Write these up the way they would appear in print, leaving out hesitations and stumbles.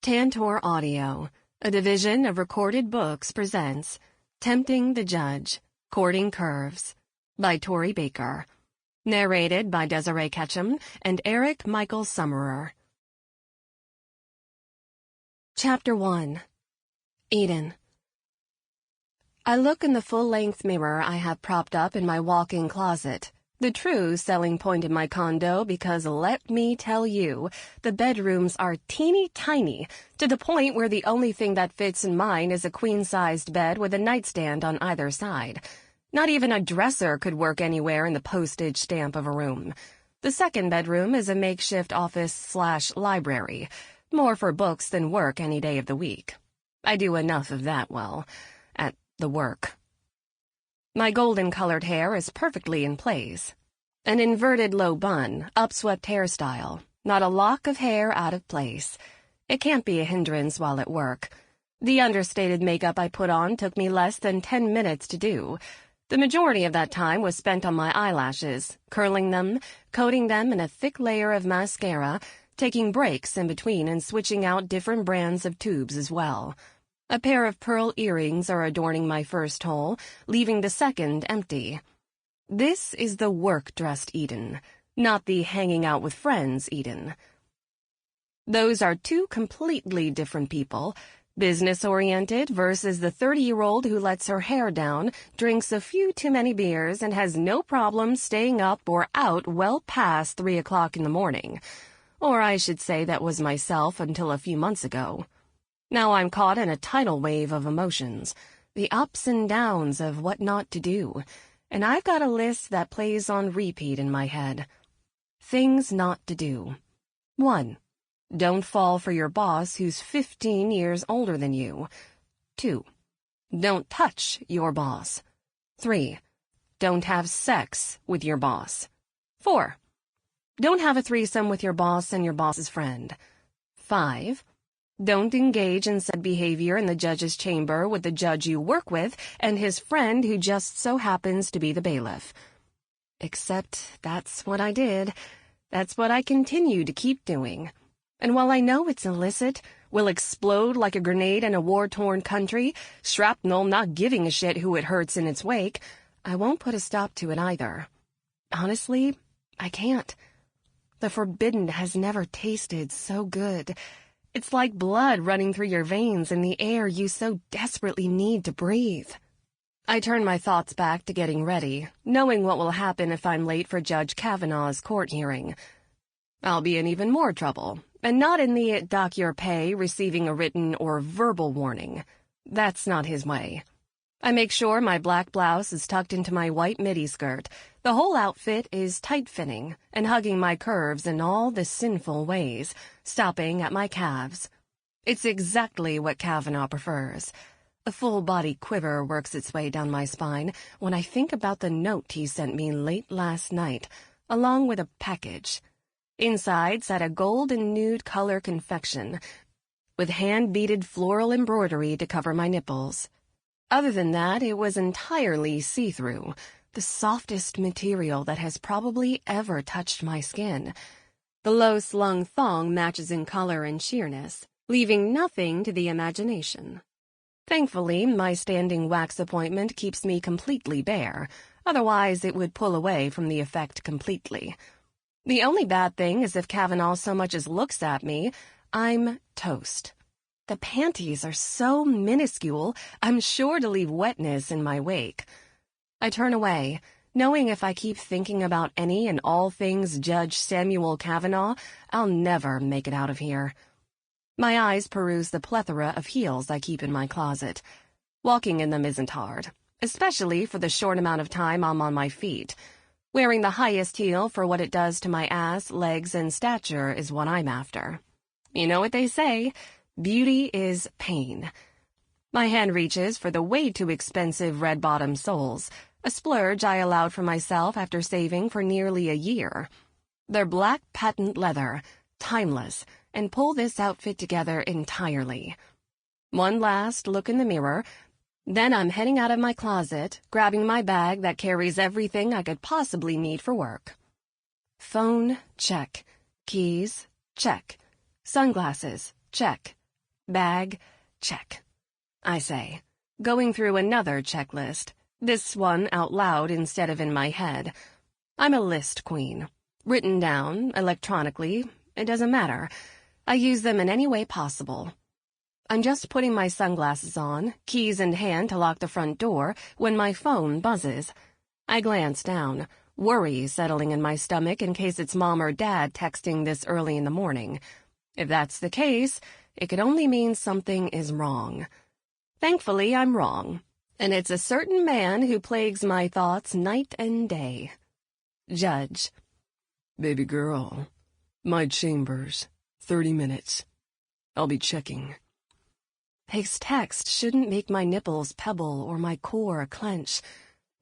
Tantor Audio, a division of Recorded Books, presents Tempting the Judge, Courting Curves by Tory Baker. Narrated by Desiree Ketchum and Eric Michael Summerer. Chapter 1. Eden. I look in the full-length mirror I have propped up in my walk-in closet. The true selling point in my condo, because let me tell you, the bedrooms are teeny tiny, to the point where the only thing that fits in mine is a queen-sized bed with a nightstand on either side. Not even a dresser could work anywhere in the postage stamp of a room. The second bedroom is a makeshift office/library, more for books than work any day of the week. I do enough of that well, at the work. My golden-colored hair is perfectly in place. An inverted low bun, upswept hairstyle, not a lock of hair out of place. It can't be a hindrance while at work. The understated makeup I put on took me less than 10 minutes to do. The majority of that time was spent on my eyelashes, curling them, coating them in a thick layer of mascara, taking breaks in between and switching out different brands of tubes as well. A pair of pearl earrings are adorning my first hole, leaving the second empty. This is the work-dressed Eden, not the hanging-out-with-friends Eden. Those are two completely different people, business-oriented versus the 30-year-old who lets her hair down, drinks a few too many beers, and has no problem staying up or out well past 3 o'clock in the morning. Or I should say that was myself until a few months ago. Now I'm caught in a tidal wave of emotions, the ups and downs of what not to do, and I've got a list that plays on repeat in my head. Things not to do. 1. Don't fall for your boss who's 15 years older than you. 2. Don't touch your boss. 3. Don't have sex with your boss. 4. Don't have a threesome with your boss and your boss's friend. 5. Don't engage in said behavior in the judge's chamber with the judge you work with and his friend who just so happens to be the bailiff. Except that's what I did. That's what I continue to keep doing. And while I know it's illicit, will explode like a grenade in a war-torn country, shrapnel not giving a shit who it hurts in its wake, I won't put a stop to it either. Honestly, I can't. The forbidden has never tasted so good. It's like blood running through your veins in the air you so desperately need to breathe. I turn my thoughts back to getting ready, knowing what will happen if I'm late for Judge Kavanaugh's court hearing. I'll be in even more trouble, and not in the dock your pay receiving a written or verbal warning. That's not his way. I make sure my black blouse is tucked into my white midi skirt. The whole outfit is tight-fitting and hugging my curves in all the sinful ways, stopping at my calves. It's exactly what Kavanaugh prefers. A full-body quiver works its way down my spine when I think about the note he sent me late last night, along with a package. Inside sat a gold and nude color confection, with hand-beaded floral embroidery to cover my nipples. Other than that, it was entirely see-through, the softest material that has probably ever touched my skin. The low-slung thong matches in color and sheerness, leaving nothing to the imagination. Thankfully, my standing wax appointment keeps me completely bare, otherwise it would pull away from the effect completely. The only bad thing is if Kavanaugh so much as looks at me, I'm toast. The panties are so minuscule, I'm sure to leave wetness in my wake. I turn away, knowing if I keep thinking about any and all things Judge Samuel Kavanaugh, I'll never make it out of here. My eyes peruse the plethora of heels I keep in my closet. Walking in them isn't hard, especially for the short amount of time I'm on my feet. Wearing the highest heel for what it does to my ass, legs, and stature is what I'm after. You know what they say? Beauty is pain. My hand reaches for the way too expensive red-bottom soles, a splurge I allowed for myself after saving for nearly a year. They're black patent leather, timeless, and pull this outfit together entirely. One last look in the mirror, then I'm heading out of my closet, grabbing my bag that carries everything I could possibly need for work. Phone, check. Keys, check. Sunglasses, check. Bag, check. I say, going through another checklist, this one out loud instead of in my head. I'm a list queen. Written down, electronically, it doesn't matter. I use them in any way possible. I'm just putting my sunglasses on, keys in hand to lock the front door, when my phone buzzes. I glance down, worry settling in my stomach in case it's Mom or Dad texting this early in the morning. If that's the case, it could only mean something is wrong. Thankfully, I'm wrong, and it's a certain man who plagues my thoughts night and day. Judge. Baby girl, my chambers, 30 minutes. I'll be checking. His text shouldn't make my nipples pebble or my core clench.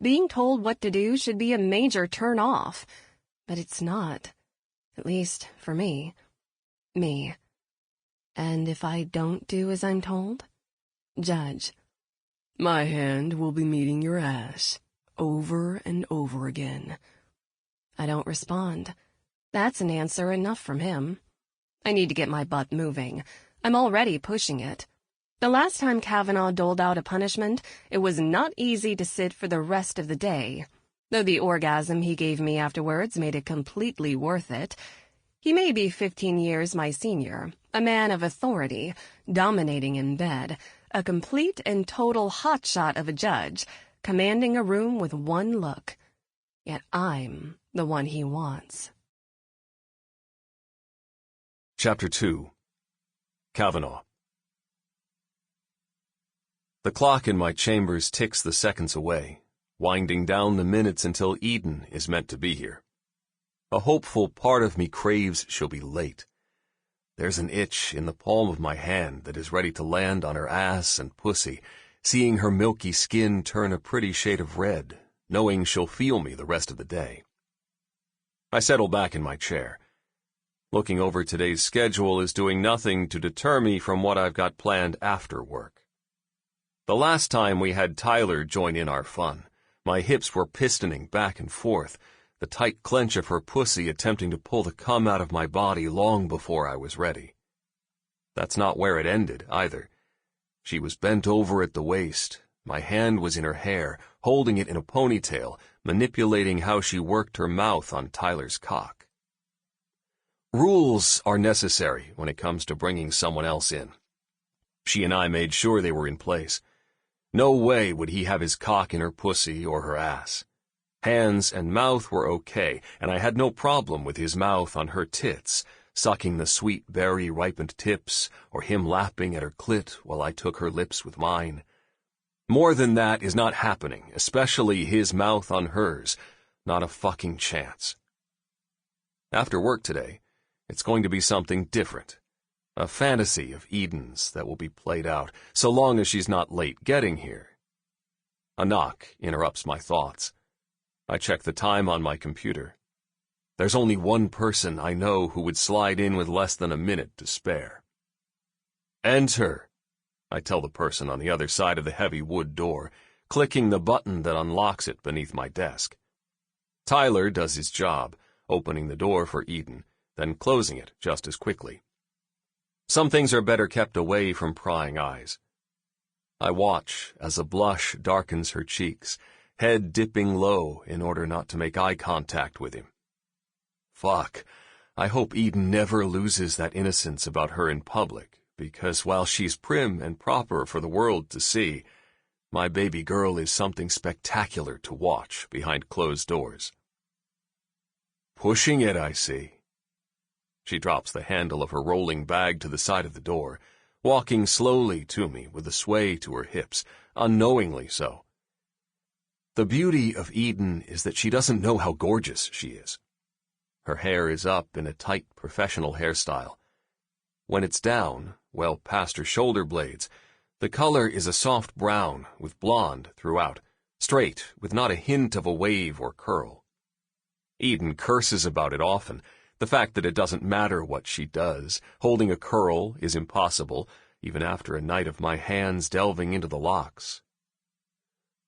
Being told what to do should be a major turn-off, but it's not. At least, for me. Me. And if I don't do as I'm told? Judge. My hand will be meeting your ass, over and over again. I don't respond. That's an answer enough from him. I need to get my butt moving. I'm already pushing it. The last time Kavanaugh doled out a punishment, it was not easy to sit for the rest of the day, though the orgasm he gave me afterwards made it completely worth it. He may be 15 years my senior, a man of authority, dominating in bed, a complete and total hotshot of a judge, commanding a room with one look. Yet I'm the one he wants. Chapter 2. Kavanaugh. The clock in my chambers ticks the seconds away, winding down the minutes until Eden is meant to be here. A hopeful part of me craves she'll be late. There's an itch in the palm of my hand that is ready to land on her ass and pussy, seeing her milky skin turn a pretty shade of red, knowing she'll feel me the rest of the day. I settle back in my chair. Looking over today's schedule is doing nothing to deter me from what I've got planned after work. The last time we had Tyler join in our fun, my hips were pistoning back and forth, the tight clench of her pussy attempting to pull the cum out of my body long before I was ready. That's not where it ended, either. She was bent over at the waist. My hand was in her hair, holding it in a ponytail, manipulating how she worked her mouth on Tyler's cock. Rules are necessary when it comes to bringing someone else in. She and I made sure they were in place. No way would he have his cock in her pussy or her ass. Hands and mouth were okay, and I had no problem with his mouth on her tits, sucking the sweet berry-ripened tips, or him lapping at her clit while I took her lips with mine. More than that is not happening, especially his mouth on hers. Not a fucking chance. After work today, it's going to be something different. A fantasy of Eden's that will be played out, so long as she's not late getting here. A knock interrupts my thoughts. I check the time on my computer. There's only one person I know who would slide in with less than a minute to spare. Enter, I tell the person on the other side of the heavy wood door, clicking the button that unlocks it beneath my desk. Tyler does his job, opening the door for Eden, then closing it just as quickly. Some things are better kept away from prying eyes. I watch as a blush darkens her cheeks, head dipping low in order not to make eye contact with him. Fuck, I hope Eden never loses that innocence about her in public, because while she's prim and proper for the world to see, my baby girl is something spectacular to watch behind closed doors. Pushing it, I see. She drops the handle of her rolling bag to the side of the door, walking slowly to me with a sway to her hips, unknowingly so. The beauty of Eden is that she doesn't know how gorgeous she is. Her hair is up in a tight professional hairstyle. When it's down, well past her shoulder blades, the color is a soft brown with blonde throughout, straight with not a hint of a wave or curl. Eden curses about it often, the fact that it doesn't matter what she does. Holding a curl is impossible, even after a night of my hands delving into the locks.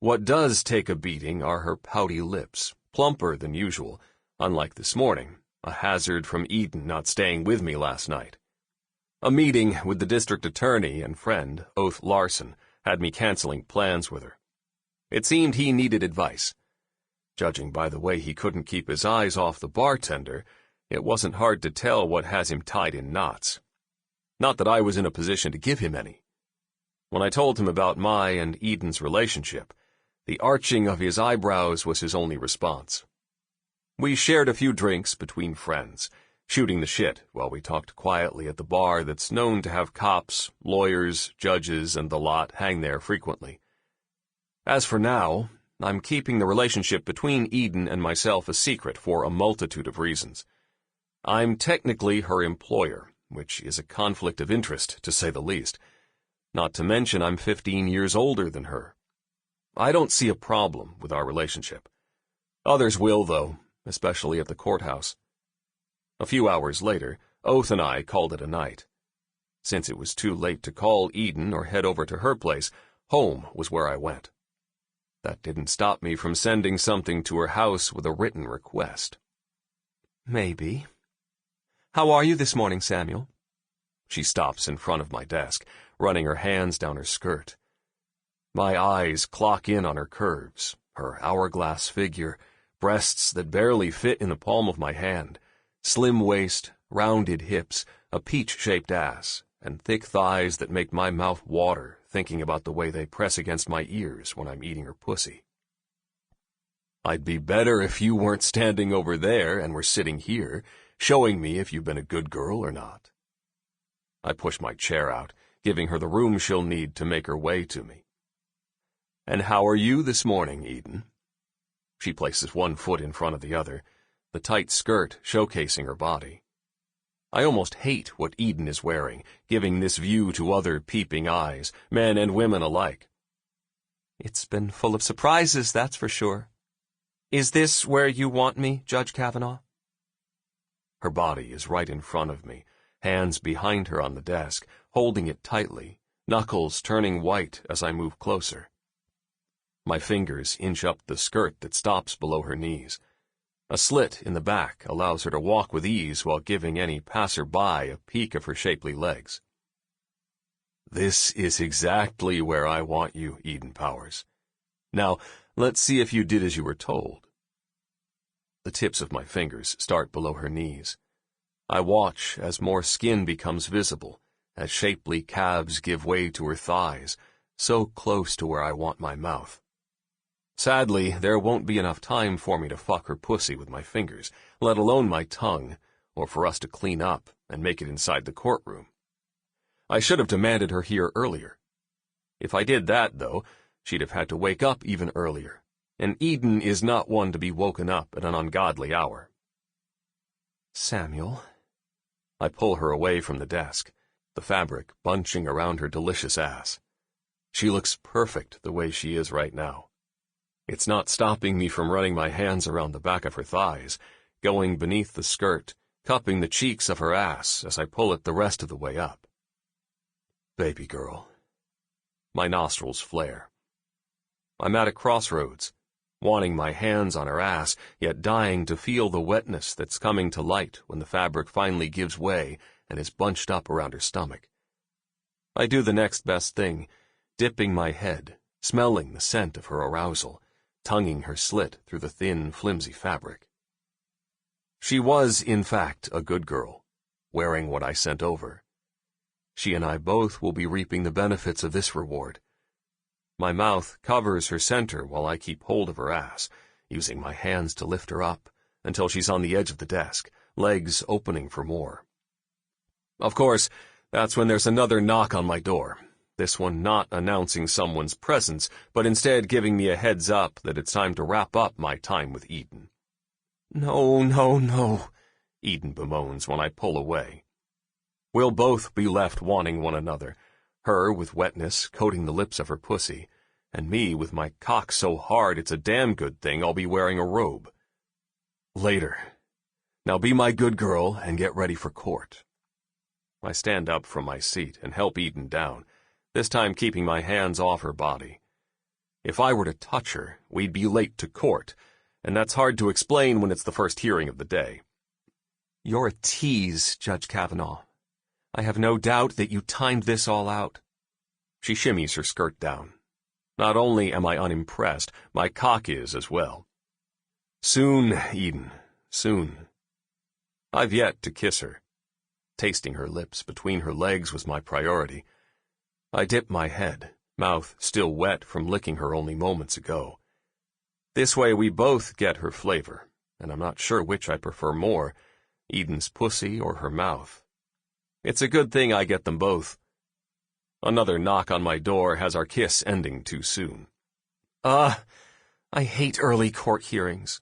What does take a beating are her pouty lips, plumper than usual, unlike this morning, a hazard from Eden not staying with me last night. A meeting with the district attorney and friend, Oath Larson, had me canceling plans with her. It seemed he needed advice. Judging by the way he couldn't keep his eyes off the bartender, it wasn't hard to tell what has him tied in knots. Not that I was in a position to give him any. When I told him about my and Eden's relationship, the arching of his eyebrows was his only response. We shared a few drinks between friends, shooting the shit while we talked quietly at the bar that's known to have cops, lawyers, judges, and the lot hang there frequently. As for now, I'm keeping the relationship between Eden and myself a secret for a multitude of reasons. I'm technically her employer, which is a conflict of interest, to say the least. Not to mention I'm 15 years older than her. I don't see a problem with our relationship. Others will, though, especially at the courthouse. A few hours later, Oath and I called it a night. Since it was too late to call Eden or head over to her place, home was where I went. That didn't stop me from sending something to her house with a written request. Maybe. How are you this morning, Samuel? She stops in front of my desk, running her hands down her skirt. My eyes clock in on her curves, her hourglass figure, breasts that barely fit in the palm of my hand, slim waist, rounded hips, a peach-shaped ass, and thick thighs that make my mouth water thinking about the way they press against my ears when I'm eating her pussy. I'd be better if you weren't standing over there and were sitting here, showing me if you've been a good girl or not. I push my chair out, giving her the room she'll need to make her way to me. And how are you this morning, Eden? She places one foot in front of the other, the tight skirt showcasing her body. I almost hate what Eden is wearing, giving this view to other peeping eyes, men and women alike. It's been full of surprises, that's for sure. Is this where you want me, Judge Kavanaugh? Her body is right in front of me, hands behind her on the desk, holding it tightly, knuckles turning white as I move closer. My fingers inch up the skirt that stops below her knees. A slit in the back allows her to walk with ease while giving any passer-by a peek of her shapely legs. This is exactly where I want you, Eden Powers. Now, let's see if you did as you were told. The tips of my fingers start below her knees. I watch as more skin becomes visible, as shapely calves give way to her thighs, so close to where I want my mouth. Sadly, there won't be enough time for me to fuck her pussy with my fingers, let alone my tongue, or for us to clean up and make it inside the courtroom. I should have demanded her here earlier. If I did that, though, she'd have had to wake up even earlier, and Eden is not one to be woken up at an ungodly hour. Samuel. I pull her away from the desk, the fabric bunching around her delicious ass. She looks perfect the way she is right now. It's not stopping me from running my hands around the back of her thighs, going beneath the skirt, cupping the cheeks of her ass as I pull it the rest of the way up. Baby girl. My nostrils flare. I'm at a crossroads, wanting my hands on her ass, yet dying to feel the wetness that's coming to light when the fabric finally gives way and is bunched up around her stomach. I do the next best thing, dipping my head, smelling the scent of her arousal, tonguing her slit through the thin, flimsy fabric. She was, in fact, a good girl, wearing what I sent over. She and I both will be reaping the benefits of this reward. My mouth covers her center while I keep hold of her ass, using my hands to lift her up until she's on the edge of the desk, legs opening for more. Of course, that's when there's another knock on my door. This one not announcing someone's presence, but instead giving me a heads up that it's time to wrap up my time with Eden. No, no, no, Eden bemoans when I pull away. We'll both be left wanting one another, her with wetness coating the lips of her pussy, and me with my cock so hard it's a damn good thing I'll be wearing a robe. Later. Now be my good girl and get ready for court. I stand up from my seat and help Eden down, this time keeping my hands off her body. If I were to touch her, we'd be late to court, and that's hard to explain when it's the first hearing of the day. You're a tease, Judge Kavanaugh. I have no doubt that you timed this all out. She shimmies her skirt down. Not only am I unimpressed, my cock is as well. Soon, Eden, soon. I've yet to kiss her. Tasting her lips between her legs was my priority. I dip my head, mouth still wet from licking her only moments ago. This way we both get her flavor, and I'm not sure which I prefer more, Eden's pussy or her mouth. It's a good thing I get them both. Another knock on my door has our kiss ending too soon. I hate early court hearings.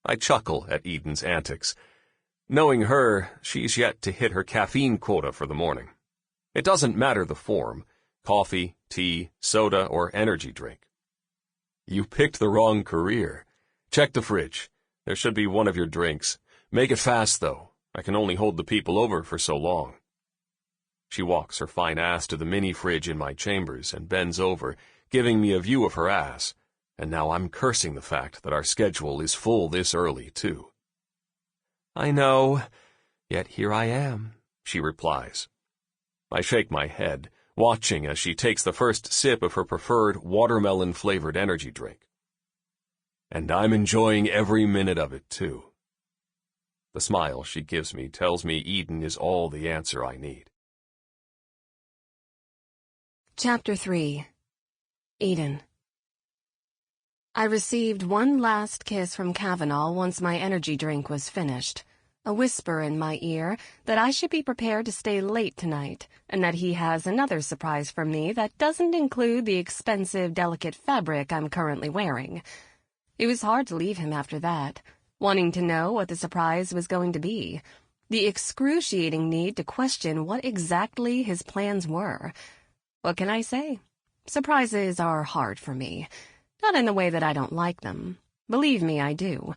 I chuckle at Eden's antics. Knowing her, she's yet to hit her caffeine quota for the morning. It doesn't matter the form, coffee, tea, soda, or energy drink. You picked the wrong career. Check the fridge. There should be one of your drinks. Make it fast, though. I can only hold the people over for so long. She walks her fine ass to the mini fridge in my chambers and bends over, giving me a view of her ass, and now I'm cursing the fact that our schedule is full this early, too. I know, yet here I am, she replies. I shake my head, watching as she takes the first sip of her preferred watermelon-flavored energy drink. And I'm enjoying every minute of it, too. The smile she gives me tells me Eden is all the answer I need. Chapter 3. Eden. I received one last kiss from Kavanaugh once my energy drink was finished, a whisper in my ear that I should be prepared to stay late tonight, and that he has another surprise for me that doesn't include the expensive, delicate fabric I'm currently wearing. It was hard to leave him after that, wanting to know what the surprise was going to be, the excruciating need to question what exactly his plans were. What can I say? Surprises are hard for me. Not in the way that I don't like them. Believe me, I do.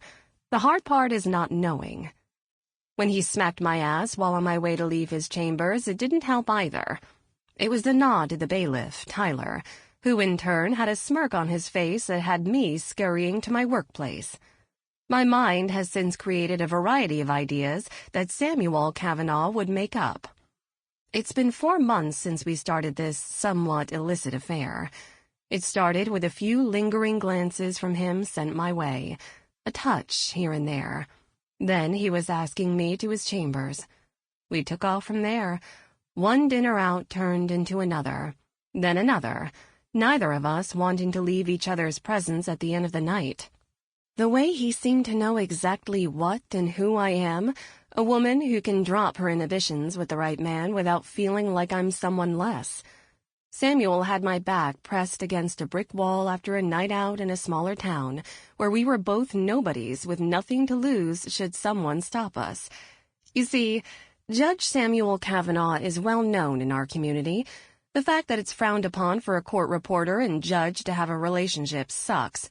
The hard part is not knowing. When he smacked my ass while on my way to leave his chambers, it didn't help either. It was the nod to the bailiff, Tyler, who in turn had a smirk on his face that had me scurrying to my workplace. My mind has since created a variety of ideas that Samuel Kavanaugh would make up. It's been 4 months since we started this somewhat illicit affair. It started with a few lingering glances from him sent my way, a touch here and there. Then he was asking me to his chambers. We took off from there. One dinner out turned into another, then another, neither of us wanting to leave each other's presence at the end of the night. The way he seemed to know exactly what and who I am, a woman who can drop her inhibitions with the right man without feeling like I'm someone less. Samuel had my back pressed against a brick wall after a night out in a smaller town, where we were both nobodies with nothing to lose should someone stop us. You see, Judge Samuel Kavanaugh is well known in our community. The fact that it's frowned upon for a court reporter and judge to have a relationship sucks.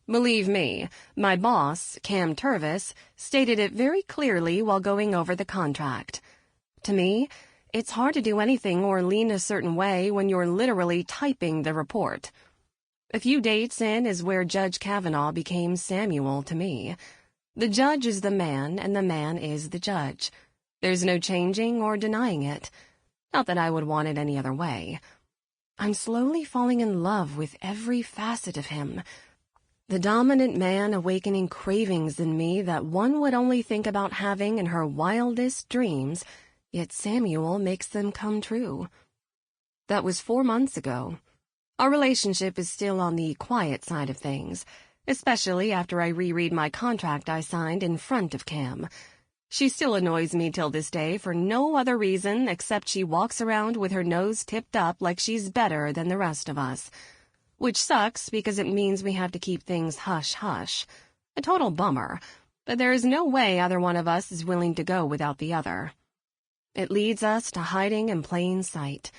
Believe me, my boss, Cam Turvis, stated it very clearly while going over the contract. To me, it's hard to do anything or lean a certain way when you're literally typing the report. A few dates in is where Judge Kavanaugh became Samuel to me. The judge is the man, and the man is the judge. There's no changing or denying it. Not that I would want it any other way. I'm slowly falling in love with every facet of him. The dominant man awakening cravings in me that one would only think about having in her wildest dreams, yet Samuel makes them come true. That was 4 months ago. Our relationship is still on the quiet side of things, especially after I reread my contract I signed in front of Cam. She still annoys me till this day for no other reason except she walks around with her nose tipped up like she's better than the rest of us. Which sucks because it means we have to keep things hush-hush. A total bummer, but there is no way either one of us is willing to go without the other. It leads us to hiding in plain sight.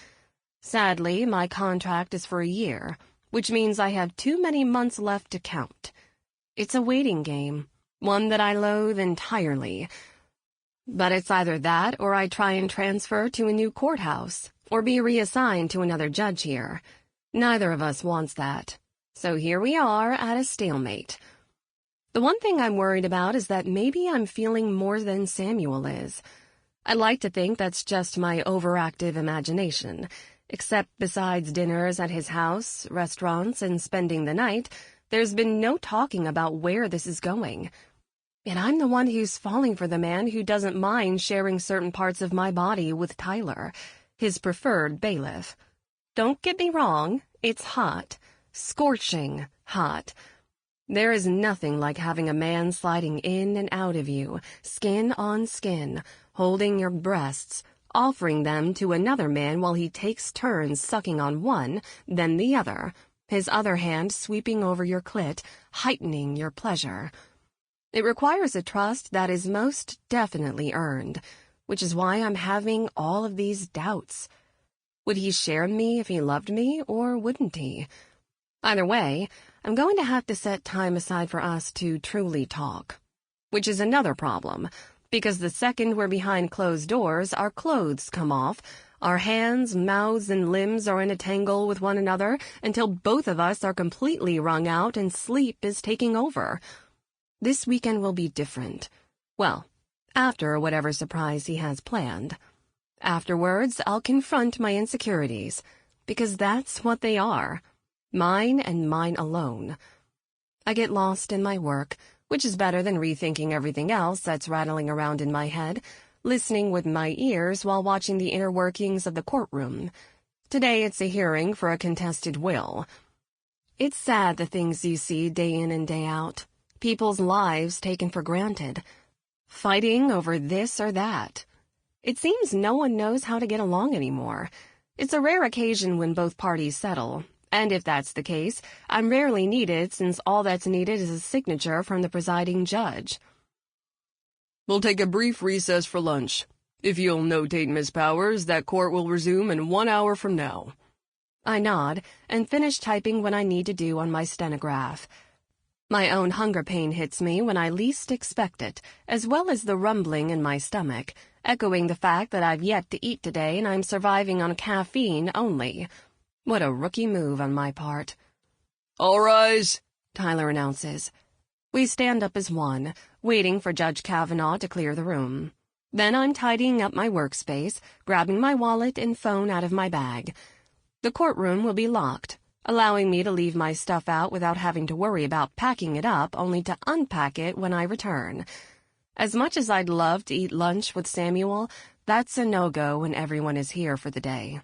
Sadly, my contract is for a year, which means I have too many months left to count. It's a waiting game, one that I loathe entirely. But it's either that or I try and transfer to a new courthouse, or be reassigned to another judge here. Neither of us wants that. So here we are at a stalemate. The one thing I'm worried about is that maybe I'm feeling more than Samuel is. I like to think that's just my overactive imagination, except besides dinners at his house, restaurants, and spending the night, there's been no talking about where this is going. And I'm the one who's falling for the man who doesn't mind sharing certain parts of my body with Tyler, his preferred bailiff. Don't get me wrong, it's hot. Scorching hot. There is nothing like having a man sliding in and out of you, skin on skin, holding your breasts, offering them to another man while he takes turns sucking on one, then the other, his other hand sweeping over your clit, heightening your pleasure. It requires a trust that is most definitely earned, which is why I'm having all of these doubts. Would he share me if he loved me, or wouldn't he? Either way, I'm going to have to set time aside for us to truly talk. Which is another problem, because the second we're behind closed doors, our clothes come off, our hands, mouths, and limbs are in a tangle with one another until both of us are completely wrung out and sleep is taking over. This weekend will be different. Well, after whatever surprise he has planned. Afterwards, I'll confront my insecurities, because that's what they are. Mine and mine alone. I get lost in my work, which is better than rethinking everything else that's rattling around in my head, listening with my ears while watching the inner workings of the courtroom. Today it's a hearing for a contested will. It's sad the things you see day in and day out. People's lives taken for granted. Fighting over this or that. It seems no one knows how to get along anymore. It's a rare occasion when both parties settle, and if that's the case, I'm rarely needed since all that's needed is a signature from the presiding judge. We'll take a brief recess for lunch. If you'll notate, Miss Powers, that court will resume in 1 hour from now. I nod and finish typing what I need to do on my stenograph. My own hunger pain hits me when I least expect it, as well as the rumbling in my stomach, echoing the fact that I've yet to eat today and I'm surviving on caffeine only. What a rookie move on my part. All rise, Tyler announces. We stand up as one, waiting for Judge Kavanaugh to clear the room. Then I'm tidying up my workspace, grabbing my wallet and phone out of my bag. The courtroom will be locked, allowing me to leave my stuff out without having to worry about packing it up only to unpack it when I return. As much as I'd love to eat lunch with Samuel, that's a no-go when everyone is here for the day.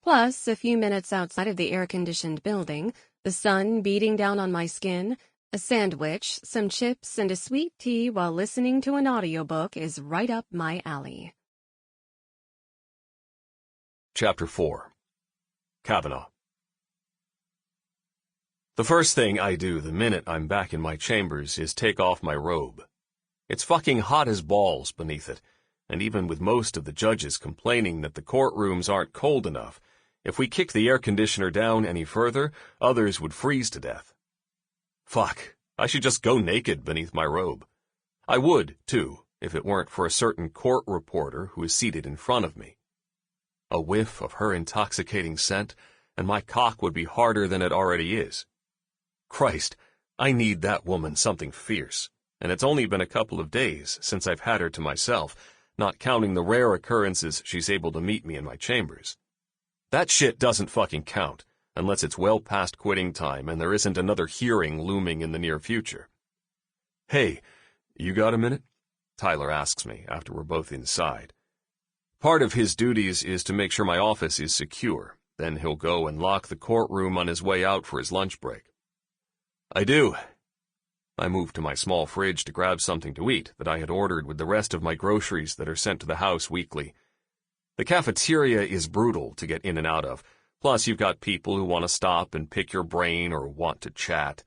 Plus, a few minutes outside of the air-conditioned building, the sun beating down on my skin, a sandwich, some chips, and a sweet tea while listening to an audiobook is right up my alley. Chapter 4. Kavanaugh. The first thing I do the minute I'm back in my chambers is take off my robe. It's fucking hot as balls beneath it, and even with most of the judges complaining that the courtrooms aren't cold enough, if we kick the air conditioner down any further, others would freeze to death. Fuck, I should just go naked beneath my robe. I would, too, if it weren't for a certain court reporter who is seated in front of me. A whiff of her intoxicating scent, and my cock would be harder than it already is. Christ, I need that woman something fierce, and it's only been a couple of days since I've had her to myself, not counting the rare occurrences she's able to meet me in my chambers. That shit doesn't fucking count, unless it's well past quitting time and there isn't another hearing looming in the near future. Hey, you got a minute? Tyler asks me after we're both inside. Part of his duties is to make sure my office is secure. Then he'll go and lock the courtroom on his way out for his lunch break. I do. I move to my small fridge to grab something to eat that I had ordered with the rest of my groceries that are sent to the house weekly. The cafeteria is brutal to get in and out of, plus you've got people who want to stop and pick your brain or want to chat.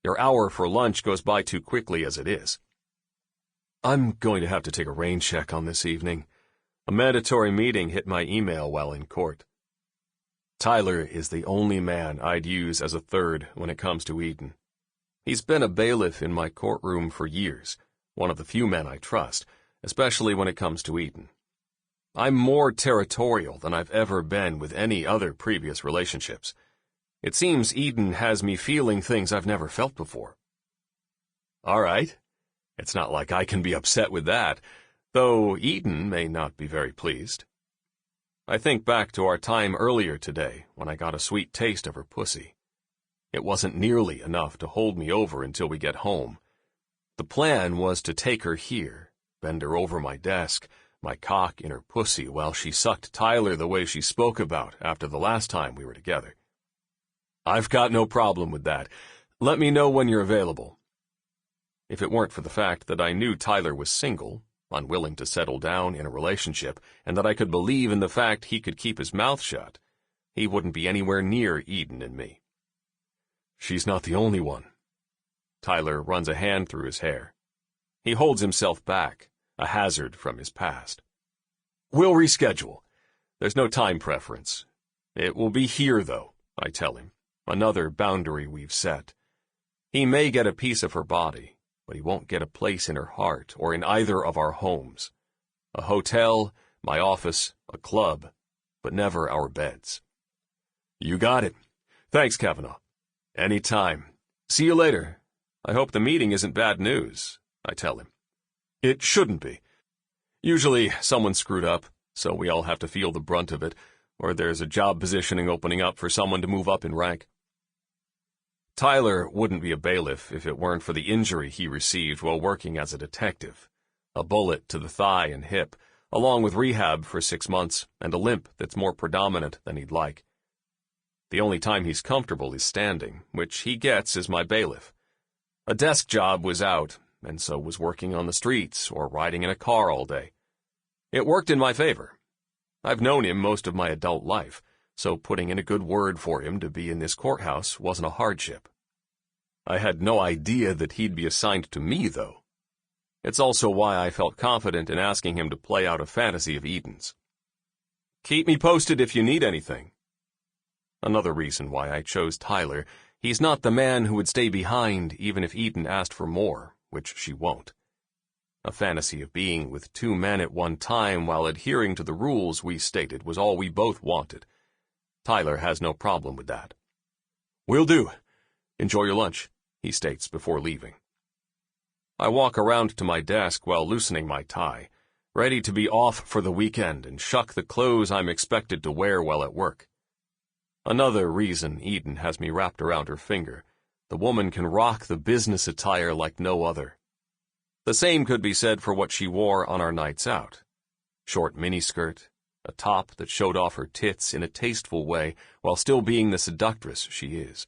Your hour for lunch goes by too quickly as it is. I'm going to have to take a rain check on this evening. A mandatory meeting hit my email while in court. Tyler is the only man I'd use as a third when it comes to Eden. He's been a bailiff in my courtroom for years, one of the few men I trust, especially when it comes to Eden. I'm more territorial than I've ever been with any other previous relationships. It seems Eden has me feeling things I've never felt before. All right. It's not like I can be upset with that. though Eden may not be very pleased. I think back to our time earlier today when I got a sweet taste of her pussy. It wasn't nearly enough to hold me over until we get home. The plan was to take her here, bend her over my desk, my cock in her pussy while she sucked Tyler the way she spoke about after the last time we were together. I've got no problem with that. Let me know when you're available. If it weren't for the fact that I knew Tyler was single, unwilling to settle down in a relationship, and that I could believe in the fact he could keep his mouth shut, he wouldn't be anywhere near Eden and me. She's not the only one. Tyler runs a hand through his hair. He holds himself back, a hazard from his past. We'll reschedule. There's no time preference. It will be here, though, I tell him, another boundary we've set. He may get a piece of her body, but he won't get a place in her heart or in either of our homes. A hotel, my office, a club, but never our beds. You got it. Thanks, Kavanaugh. Anytime. See you later. I hope the meeting isn't bad news, I tell him. It shouldn't be. Usually someone screwed up, so we all have to feel the brunt of it, or there's a job positioning opening up for someone to move up in rank. Tyler wouldn't be a bailiff if it weren't for the injury he received while working as a detective. A bullet to the thigh and hip, along with rehab for 6 months and a limp that's more predominant than he'd like. The only time he's comfortable is standing, which he gets as my bailiff. A desk job was out, and so was working on the streets or riding in a car all day. It worked in my favor. I've known him most of my adult life, so putting in a good word for him to be in this courthouse wasn't a hardship. I had no idea that he'd be assigned to me, though. It's also why I felt confident in asking him to play out a fantasy of Eden's. Keep me posted if you need anything. Another reason why I chose Tyler, he's not the man who would stay behind even if Eden asked for more, which she won't. A fantasy of being with 2 men at one time while adhering to the rules we stated was all we both wanted. Tyler has no problem with that. Will do. Enjoy your lunch, he states before leaving. I walk around to my desk while loosening my tie, ready to be off for the weekend and shuck the clothes I'm expected to wear while at work. Another reason Eden has me wrapped around her finger. The woman can rock the business attire like no other. The same could be said for what she wore on our nights out. Short miniskirt, a top that showed off her tits in a tasteful way while still being the seductress she is.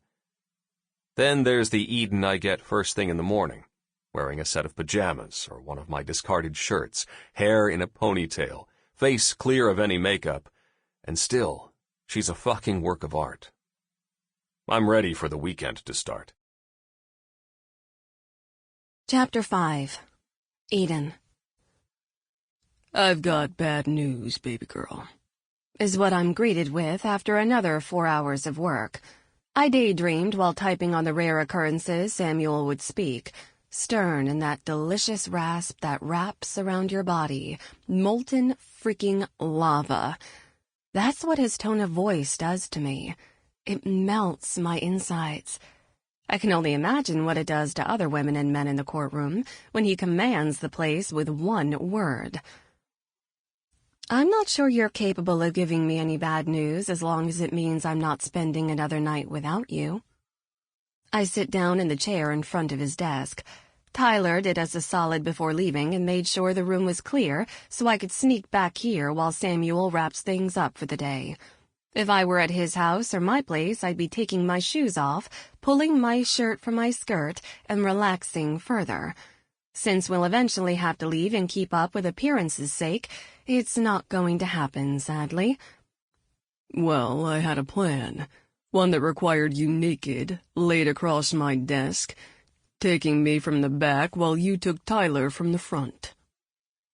Then there's the Eden I get first thing in the morning, wearing a set of pajamas or one of my discarded shirts, hair in a ponytail, face clear of any makeup, and still, she's a fucking work of art. I'm ready for the weekend to start. Chapter 5. Eden. I've got bad news, baby girl, Is what I'm greeted with after another 4 hours of work. I daydreamed while typing on the rare occurrences Samuel would speak, stern in that delicious rasp that wraps around your body, molten freaking lava. That's what his tone of voice does to me. It melts my insides. I can only imagine what it does to other women and men in the courtroom when he commands the place with one word. I'm not sure you're capable of giving me any bad news as long as it means I'm not spending another night without you. I sit down in the chair in front of his desk. Tyler did us a solid before leaving and made sure the room was clear so I could sneak back here while Samuel wraps things up for the day. If I were at his house or my place, I'd be taking my shoes off, pulling my shirt from my skirt, and relaxing further. Since we'll eventually have to leave and keep up with appearances' sake, it's not going to happen, sadly. Well, I had a plan. One that required you naked, laid across my desk, taking me from the back while you took Tyler from the front.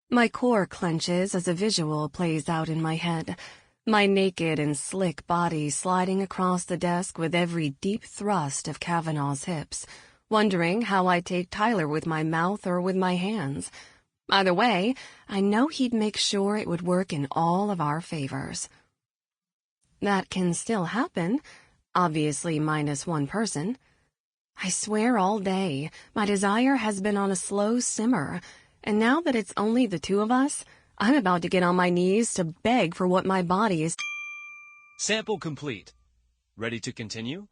My core clenches as a visual plays out in my head, my naked and slick body sliding across the desk with every deep thrust of Kavanaugh's hips, wondering how I'd take Tyler with my mouth or with my hands. Either way, I know he'd make sure it would work in all of our favors. That can still happen, obviously minus one person. I swear all day, my desire has been on a slow simmer, And now that it's only the two of us, I'm about to get on my knees to beg for what my body is. Sample complete. Ready to continue?